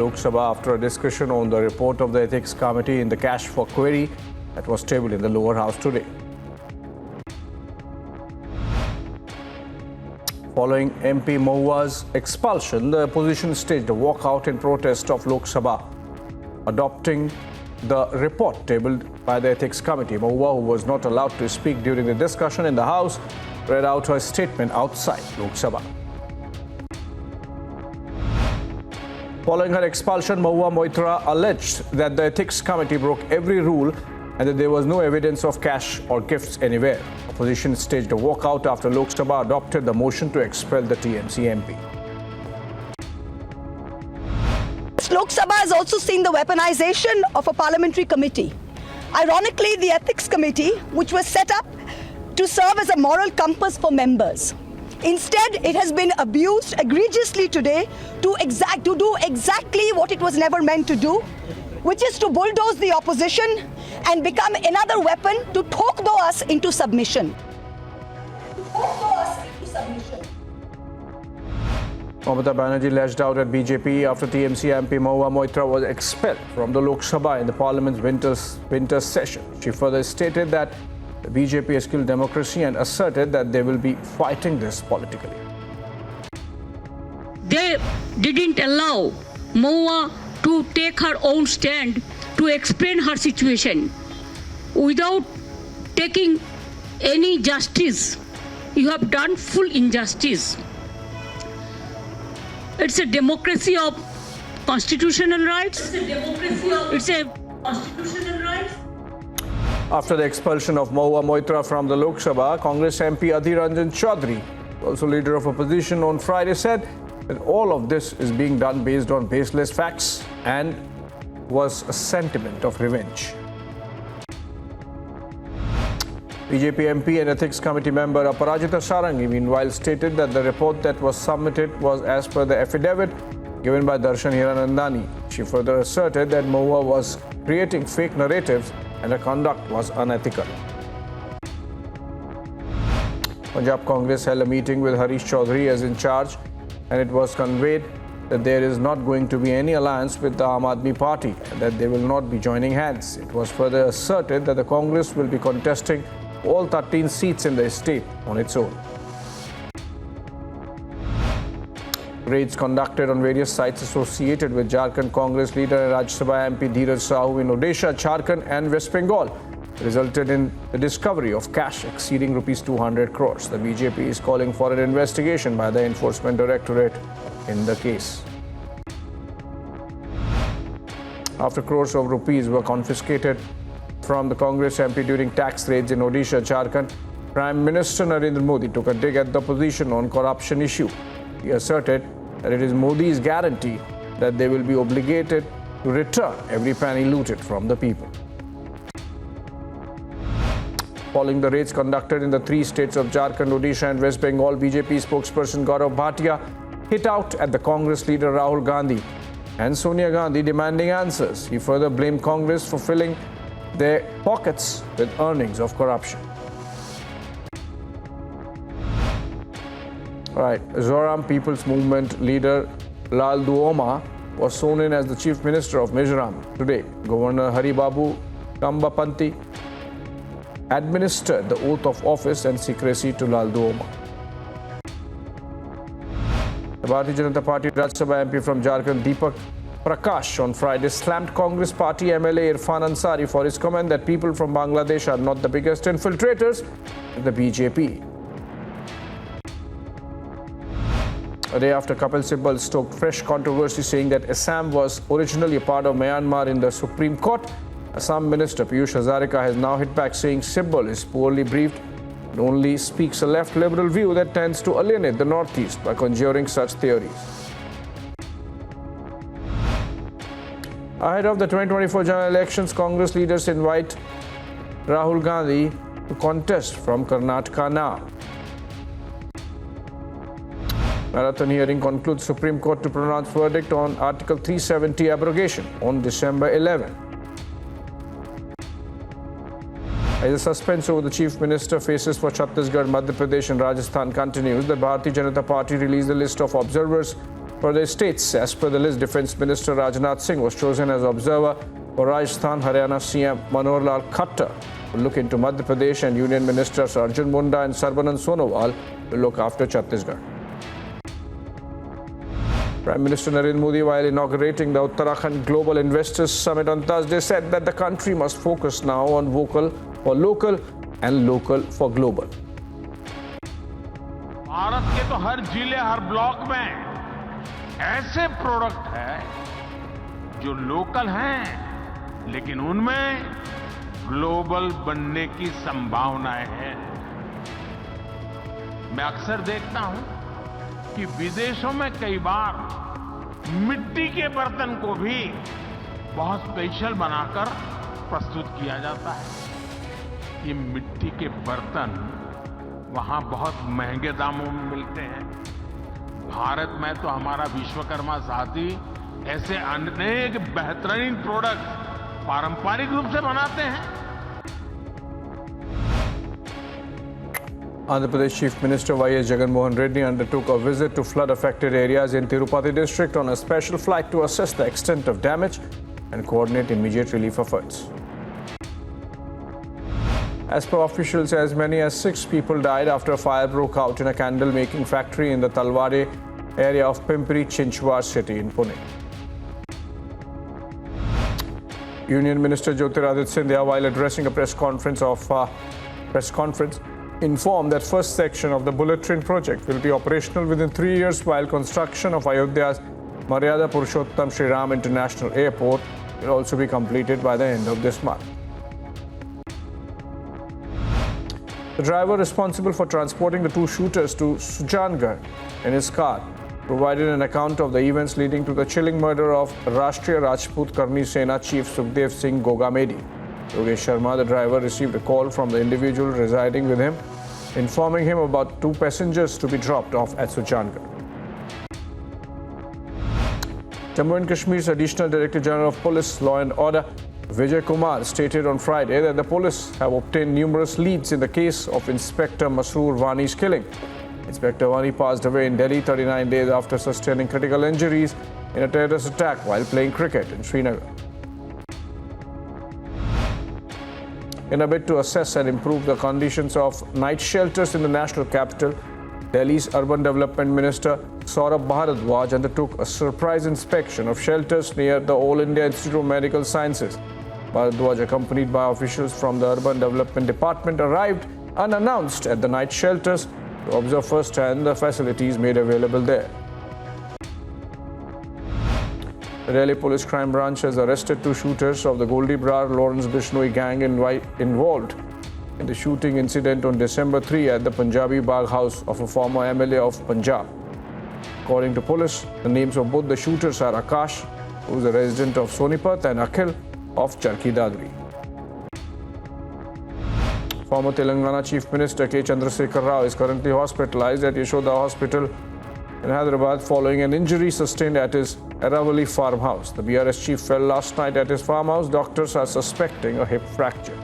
Lok Sabha after a discussion on the report of the Ethics Committee in the cash for query that was tabled in the lower house today. Following MP Mahua's expulsion, the opposition staged a walkout in protest of Lok Sabha, adopting the report tabled by the Ethics Committee. Mahua, who was not allowed to speak during the discussion in the House, read out her statement outside Lok Sabha. Following her expulsion, Mahua Moitra alleged that the Ethics Committee broke every rule and that there was no evidence of cash or gifts anywhere. Opposition staged a walkout after Lok Sabha adopted the motion to expel the TMC MP. Lok Sabha has also seen the weaponization of a parliamentary committee. Ironically, the Ethics Committee, which was set up to serve as a moral compass for members. Instead, it has been abused egregiously today to do exactly what it was never meant to do, which is to bulldoze the opposition and become another weapon to talk us into submission. Mamata Banerjee lashed out at BJP after TMC MP Mahua Moitra was expelled from the Lok Sabha in the Parliament's winter session. She further stated that the BJP has killed democracy and asserted that they will be fighting this politically. They didn't allow Mahua to take her own stand to explain her situation without taking any justice. You have done full injustice. It's a democracy of constitutional rights. It's a constitutional rights. After the expulsion of Mahua Moitra from the Lok Sabha, Congress MP Adhir Ranjan Chaudhary, also leader of opposition, on Friday said that all of this is being done based on baseless facts and was a sentiment of revenge. BJP MP and Ethics Committee member Aparajita Sarangi meanwhile stated that the report that was submitted was as per the affidavit given by Darshan Hiranandani. She further asserted that Mahua was creating fake narratives and her conduct was unethical. Punjab Congress held a meeting with Harish Chaudhary as in charge, and it was conveyed that there is not going to be any alliance with the Aam Aadmi Party and that they will not be joining hands. It was further asserted that the Congress will be contesting all 13 seats in the state on its own. Raids conducted on various sites associated with Jharkhand Congress leader and Rajya Sabha MP Dheeraj Sahu in Odisha, Jharkhand and West Bengal resulted in the discovery of cash exceeding rupees 200 crores. The BJP is calling for an investigation by the Enforcement Directorate in the case. After crores of rupees were confiscated from the Congress MP during tax raids in Odisha, Jharkhand, Prime Minister Narendra Modi took a dig at the opposition on corruption issue. He asserted that it is Modi's guarantee that they will be obligated to return every penny looted from the people. Following the raids conducted in the three states of Jharkhand, Odisha and West Bengal, BJP spokesperson Gaurav Bhatia hit out at the Congress leader Rahul Gandhi and Sonia Gandhi demanding answers. He further blamed Congress for filling their pockets with earnings of corruption. Zoram People's Movement leader Lal Duoma was sworn in as the Chief Minister of Mizoram today. Governor Haribabu Kambapanti administered the oath of office and secrecy to Lal Duoma. The Bharatiya Janata Party Rajya Sabha MP from Jharkhand Deepak Prakash on Friday slammed Congress Party MLA Irfan Ansari for his comment that people from Bangladesh are not the biggest infiltrators in the BJP. A day after Kapil Sibal stoked fresh controversy saying that Assam was originally a part of Myanmar in the Supreme Court, Assam Minister Piyush Hazarika has now hit back saying Sibal is poorly briefed and only speaks a left liberal view that tends to alienate the Northeast by conjuring such theories. Ahead of the 2024 general elections, Congress leaders invite Rahul Gandhi to contest from Karnataka now. Marathon hearing concludes Supreme Court to pronounce verdict on Article 370 abrogation on December 11. As the suspense over the Chief Minister faces for Chhattisgarh, Madhya Pradesh and Rajasthan continues, the Bharatiya Janata Party released a list of observers For the states, as per the list, Defence Minister Rajnath Singh was chosen as observer for Rajasthan. Haryana CM Manohar Lal Khattar will look into Madhya Pradesh, and Union Ministers Arjun Munda and Sarbanand Sonowal will look after Chhattisgarh. Prime Minister Narendra Modi, while inaugurating the Uttarakhand Global Investors Summit on Thursday, said that the country must focus now on vocal for local and local for global. Bharat के तो हर जिले, हर block में ऐसे product है जो local हैं, लेकिन उनमें ग्लोबल बनने की संभावनाएं हैं। मैं अक्सर देखता हूं कि विदेशों में कई बार मिट्टी के बर्तन को भी बहुत स्पेशल बनाकर प्रस्तुत किया जाता है। ये मिट्टी के बर्तन वहां बहुत महंगे दामों में मिलते हैं। भारत में तो हमारा विश्वकर्मा साथी ऐसे अनेक बेहतरीन प्रोडक्ट पारंपरिक रूप से बनाते हैं। Andhra Pradesh Chief Minister Y.S. Jagan Mohan Reddy undertook a visit to flood-affected areas in Tirupati district on a special flight to assess the extent of damage and coordinate immediate relief efforts. As per officials, as many as 6 people died after a fire broke out in a candle-making factory in the Talwade area of Pimpri Chinchwad city in Pune. Union Minister Jyotiraditya Scindia, while addressing a press conference, informed that first section of the bullet train project will be operational within 3 years, while construction of Ayodhya's Maryada Purushottam Shri Ram International Airport will also be completed by the end of this month. The driver responsible for transporting the 2 shooters to Sujangarh in his car provided an account of the events leading to the chilling murder of Rashtriya Rajput Karni Sena Chief Sukhdev Singh Gogamedi. Yogesh Sharma, the driver, received a call from the individual residing with him, informing him about 2 passengers to be dropped off at Sujangarh. Jammu and Kashmir's Additional Director General of Police, Law and Order, Vijay Kumar, stated on Friday that the police have obtained numerous leads in the case of Inspector Masroor Wani's killing. Inspector Wani passed away in Delhi 39 days after sustaining critical injuries in a terrorist attack while playing cricket in Srinagar. In a bid to assess and improve the conditions of night shelters in the national capital, Delhi's Urban Development Minister Saurabh Bharadwaj undertook a surprise inspection of shelters near the All India Institute of Medical Sciences. Bharadwaj, accompanied by officials from the Urban Development Department, arrived unannounced at the night shelters to observe firsthand the facilities made available there. The Delhi Police Crime Branch has arrested 2 shooters of the Goldie Brar Lawrence Bishnoi gang involved in the shooting incident on December 3 at the Punjabi Bagh house of a former MLA of Punjab. According to police, the names of both the shooters are Akash, who is a resident of Sonipat, and Akhil of Charki Dadri. Former Telangana Chief Minister K. Chandrasekhar Rao is currently hospitalized at Yashoda Hospital in Hyderabad following an injury sustained at his Aravali farmhouse. The BRS chief fell last night at his farmhouse. Doctors are suspecting a hip fracture.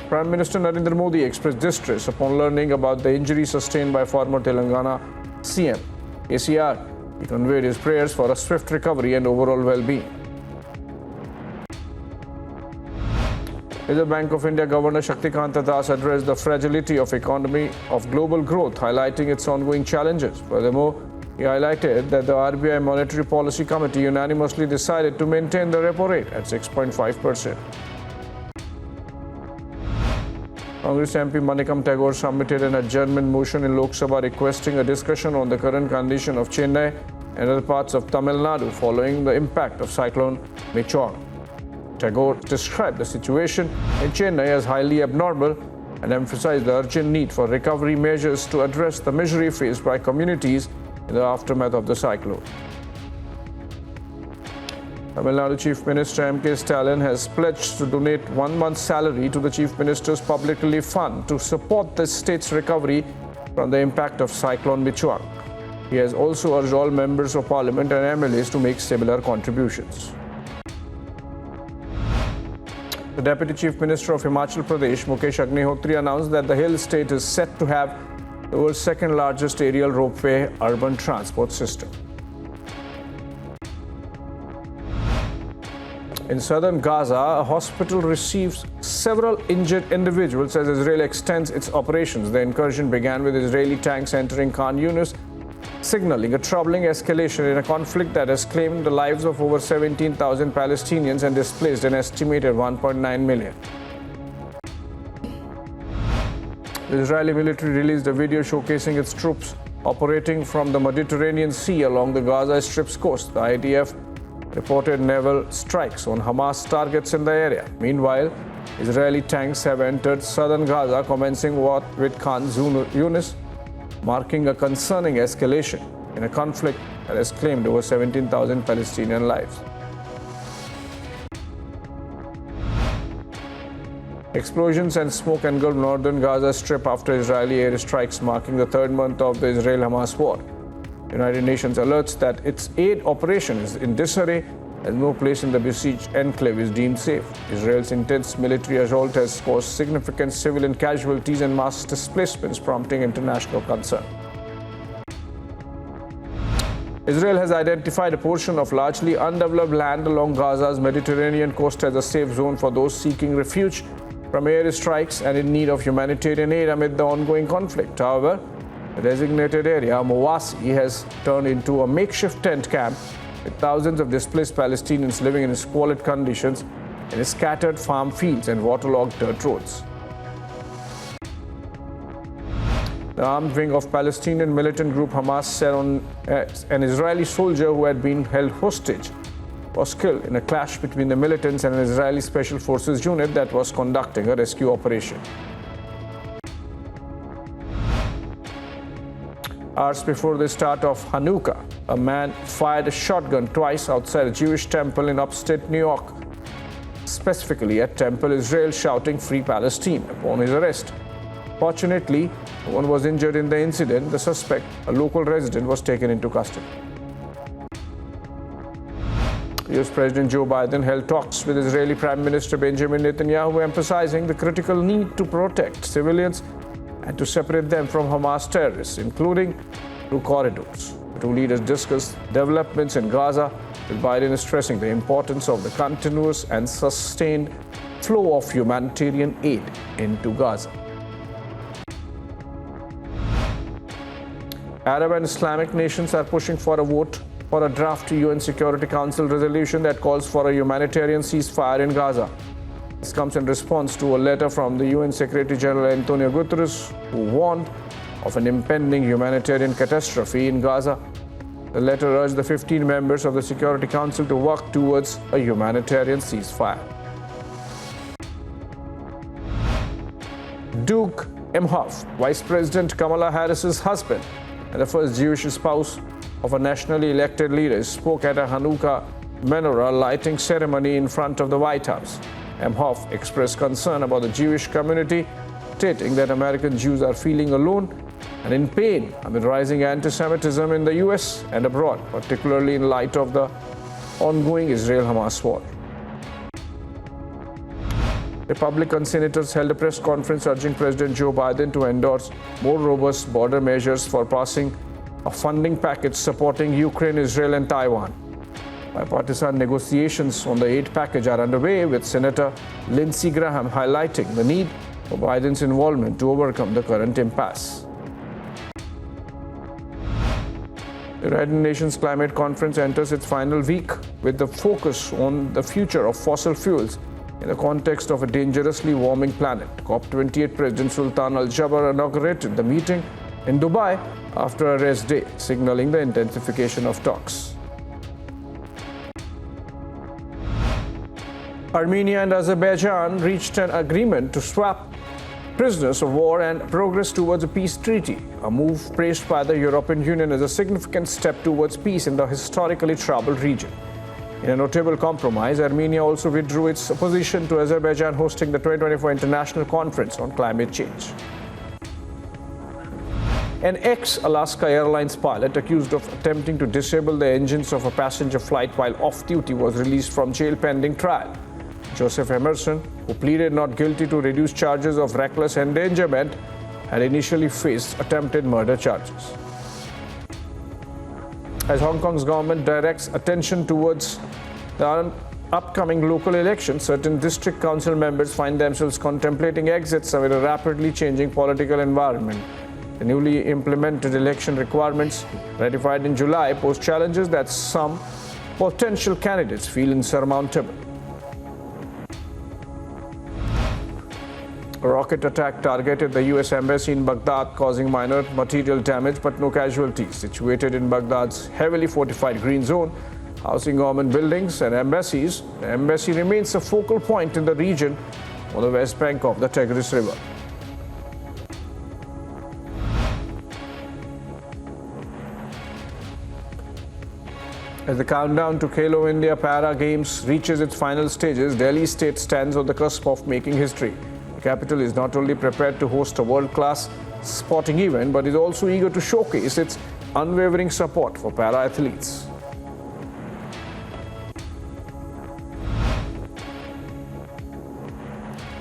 Prime Minister Narendra Modi expressed distress upon learning about the injury sustained by former Telangana CM KCR. He conveyed his prayers for a swift recovery and overall well-being. Reserve Bank of India Governor Shaktikanta Das addressed the fragility of economy of global growth, highlighting its ongoing challenges. Furthermore, he highlighted that the RBI Monetary Policy Committee unanimously decided to maintain the repo rate at 6.5%. Congress MP Manikam Tagore submitted an adjournment motion in Lok Sabha requesting a discussion on the current condition of Chennai and other parts of Tamil Nadu following the impact of cyclone Michaung. Tagore described the situation in Chennai as highly abnormal and emphasized the urgent need for recovery measures to address the misery faced by communities in the aftermath of the cyclone. Tamil Nadu Chief Minister M.K. Stalin has pledged to donate 1 month's salary to the Chief Minister's Public Relief Fund to support the state's recovery from the impact of cyclone Michaung. He has also urged all members of Parliament and MLAs to make similar contributions. The Deputy Chief Minister of Himachal Pradesh, Mukesh Agnihotri, announced that the hill state is set to have the world's second largest aerial ropeway urban transport system. In southern Gaza, a hospital receives several injured individuals as Israel extends its operations. The incursion began with Israeli tanks entering Khan Yunis, signaling a troubling escalation in a conflict that has claimed the lives of over 17,000 Palestinians and displaced an estimated 1.9 million. The Israeli military released a video showcasing its troops operating from the Mediterranean Sea along the Gaza Strip's coast. The IDF reported naval strikes on Hamas targets in the area. Meanwhile, Israeli tanks have entered southern Gaza, commencing war with Khan Yunis, marking a concerning escalation in a conflict that has claimed over 17,000 Palestinian lives. Explosions and smoke engulfed northern Gaza Strip after Israeli airstrikes, marking the third month of the Israel-Hamas war. United Nations alerts that its aid operation is in disarray as no place in the besieged enclave is deemed safe. Israel's intense military assault has caused significant civilian casualties and mass displacements, prompting international concern. Israel has identified a portion of largely undeveloped land along Gaza's Mediterranean coast as a safe zone for those seeking refuge from airstrikes and in need of humanitarian aid amid the ongoing conflict. However, the designated area, Mawasi, has turned into a makeshift tent camp with thousands of displaced Palestinians living in squalid conditions in scattered farm fields and waterlogged dirt roads. The armed wing of Palestinian militant group Hamas said an Israeli soldier who had been held hostage was killed in a clash between the militants and an Israeli Special Forces unit that was conducting a rescue operation. Hours before the start of Hanukkah, a man fired a shotgun twice outside a Jewish temple in upstate New York, specifically at Temple Israel, shouting "Free Palestine" upon his arrest. Fortunately, no one was injured in the incident. The suspect, a local resident, was taken into custody. US President Joe Biden held talks with Israeli Prime Minister Benjamin Netanyahu, emphasizing the critical need to protect civilians and to separate them from Hamas terrorists, including through corridors. The two leaders discussed developments in Gaza, with Biden stressing the importance of the continuous and sustained flow of humanitarian aid into Gaza. Arab and Islamic nations are pushing for a vote for a draft UN Security Council resolution that calls for a humanitarian ceasefire in Gaza. This comes in response to a letter from the UN Secretary General Antonio Guterres, who warned of an impending humanitarian catastrophe in Gaza. The letter urged the 15 members of the Security Council to work towards a humanitarian ceasefire. Duke Emhoff, Vice President Kamala Harris's husband and the first Jewish spouse of a nationally elected leader, spoke at a Hanukkah menorah lighting ceremony in front of the White House. Emhoff expressed concern about the Jewish community, stating that American Jews are feeling alone and in pain amid rising anti-Semitism in the US and abroad, particularly in light of the ongoing Israel-Hamas war. Republican senators held a press conference urging President Joe Biden to endorse more robust border measures for passing a funding package supporting Ukraine, Israel, and Taiwan. Bipartisan negotiations on the aid package are underway, with Senator Lindsey Graham highlighting the need for Biden's involvement to overcome the current impasse. The United Nations Climate Conference enters its final week with the focus on the future of fossil fuels in the context of a dangerously warming planet. COP28 President Sultan Al Jaber inaugurated the meeting in Dubai after a rest day, signaling the intensification of talks. Armenia and Azerbaijan reached an agreement to swap prisoners of war and progress towards a peace treaty, a move praised by the European Union as a significant step towards peace in the historically troubled region. In a notable compromise, Armenia also withdrew its opposition to Azerbaijan hosting the 2024 International Conference on Climate Change. An ex-Alaska Airlines pilot accused of attempting to disable the engines of a passenger flight while off-duty was released from jail pending trial. Joseph Emerson, who pleaded not guilty to reduced charges of reckless endangerment, had initially faced attempted murder charges. As Hong Kong's government directs attention towards the upcoming local elections, certain district council members find themselves contemplating exits amid a rapidly changing political environment. The newly implemented election requirements, ratified in July, pose challenges that some potential candidates feel insurmountable. A rocket attack targeted the US embassy in Baghdad, causing minor material damage but no casualties. Situated in Baghdad's heavily fortified green zone, housing government buildings and embassies, the embassy remains a focal point in the region on the west bank of the Tigris River. As the countdown to Khelo India Para Games reaches its final stages, Delhi State stands on the cusp of making history. The capital is not only prepared to host a world-class sporting event, but is also eager to showcase its unwavering support for para-athletes.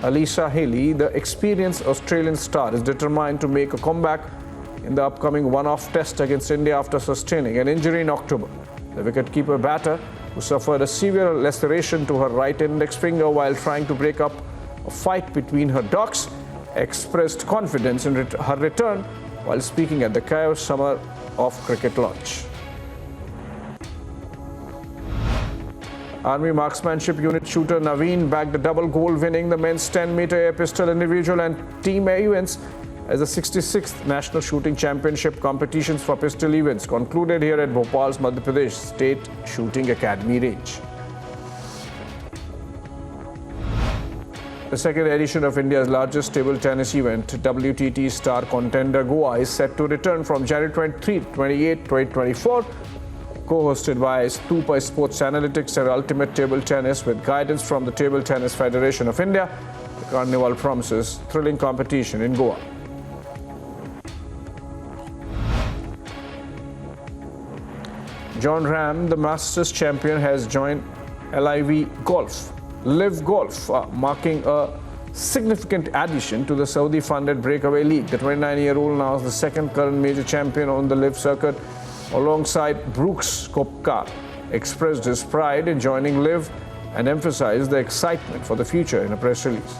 Alisa Haley, the experienced Australian star, is determined to make a comeback in the upcoming one-off test against India after sustaining an injury in October. The wicketkeeper batter, who suffered a severe laceration to her right index finger while trying to break up a fight between her dogs, expressed confidence in her return while speaking at the Chaos Summer of Cricket launch. Army Marksmanship Unit shooter Naveen bagged a double gold, winning the men's 10-meter air pistol individual and team events as the 66th National Shooting Championship competitions for pistol events concluded here at Bhopal's Madhya Pradesh State Shooting Academy range. The second edition of India's largest table tennis event, WTT Star Contender Goa, is set to return from January 23 to 28, 2024. Co-hosted by Stupa Sports Analytics and Ultimate Table Tennis with guidance from the Table Tennis Federation of India, the carnival promises thrilling competition in Goa. John Ram, the Masters champion, has joined LIV Golf, marking a significant addition to the Saudi-funded breakaway league. The 29-year-old now is the second current major champion on the LIV circuit, alongside Brooks Koepka, expressed his pride in joining LIV and emphasized the excitement for the future in a press release.